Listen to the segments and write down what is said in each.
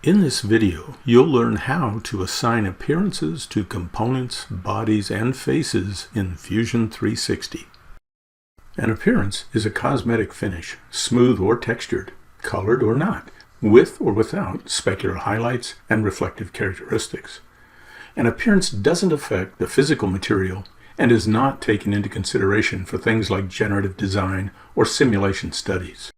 In this video, you'll learn how to assign appearances to components, bodies, and faces in Fusion 360. An appearance is a cosmetic finish, smooth or textured, colored or not, with or without specular highlights and reflective characteristics. An appearance doesn't affect the physical material and is not taken into consideration for things like generative design or simulation studies.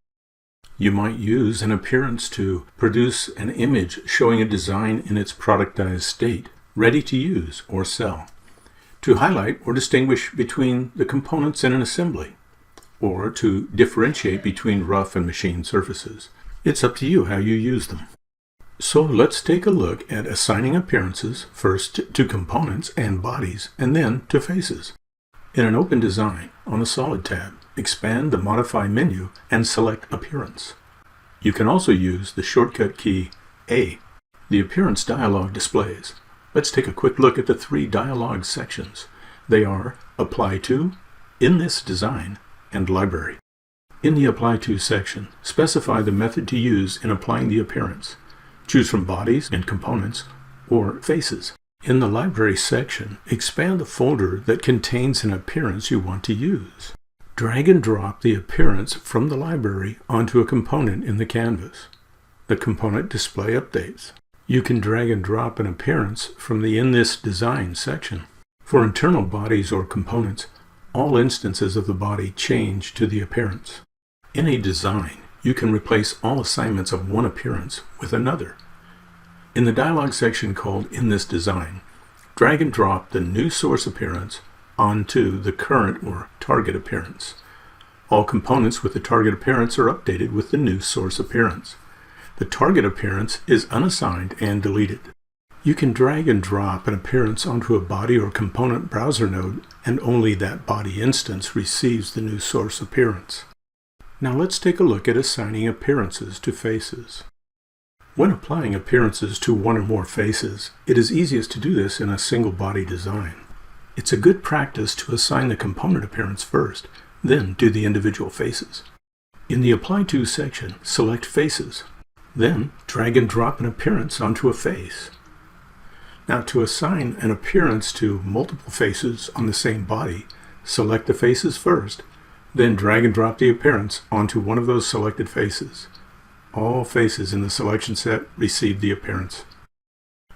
You might use an appearance to produce an image showing a design in its productized state, ready to use or sell, to highlight or distinguish between the components in an assembly, or to differentiate between rough and machined surfaces. It's up to you how you use them. So let's take a look at assigning appearances, first to components and bodies, and then to faces. In an open design, on the Solid tab, expand the Modify menu and select Appearance. You can also use the shortcut key A. The Appearance dialog displays. Let's take a quick look at the three dialog sections. They are Apply To, In This Design, and Library. In the Apply To section, specify the method to use in applying the appearance. Choose from Bodies and Components or Faces. In the Library section, expand the folder that contains an appearance you want to use. Drag and drop the appearance from the library onto a component in the canvas. The component display updates. You can drag and drop an appearance from the In This Design section. For internal bodies or components, all instances of the body change to the appearance. In a design, you can replace all assignments of one appearance with another. In the dialog section called In This Design, drag and drop the new source appearance onto the current or target appearance. All components with the target appearance are updated with the new source appearance. The target appearance is unassigned and deleted. You can drag and drop an appearance onto a body or component browser node, and only that body instance receives the new source appearance. Now let's take a look at assigning appearances to faces. When applying appearances to one or more faces, it is easiest to do this in a single body design. It's a good practice to assign the component appearance first, then do the individual faces. In the Apply To section, select Faces. Then drag and drop an appearance onto a face. Now to assign an appearance to multiple faces on the same body, select the faces first, then drag and drop the appearance onto one of those selected faces. All faces in the selection set receive the appearance.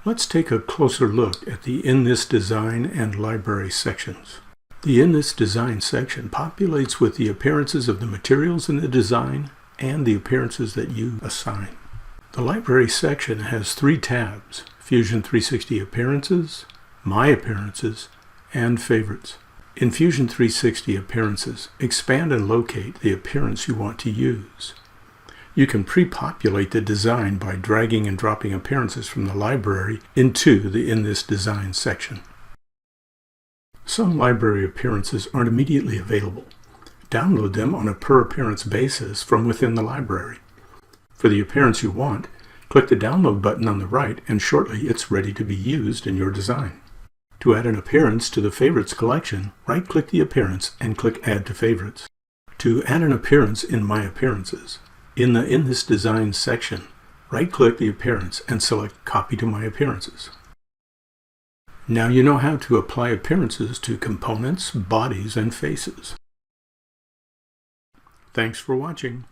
Let's take a closer look at the In This Design and Library sections. The In This Design section populates with the appearances of the materials in the design and the appearances that you assign. The Library section has three tabs: Fusion 360 Appearances, My Appearances, and Favorites. In Fusion 360 Appearances, expand and locate the appearance you want to use. You can pre-populate the design by dragging and dropping appearances from the library into the In This Design section. Some library appearances aren't immediately available. Download them on a per-appearance basis from within the library. For the appearance you want, click the Download button on the right, and shortly it's ready to be used in your design. To add an appearance to the Favorites collection, right-click the appearance and click Add to Favorites. To add an appearance in My Appearances, in the In This Design section, right-click the appearance and select Copy to My Appearances. Now you know how to apply appearances to components, bodies, and faces. Thanks for watching.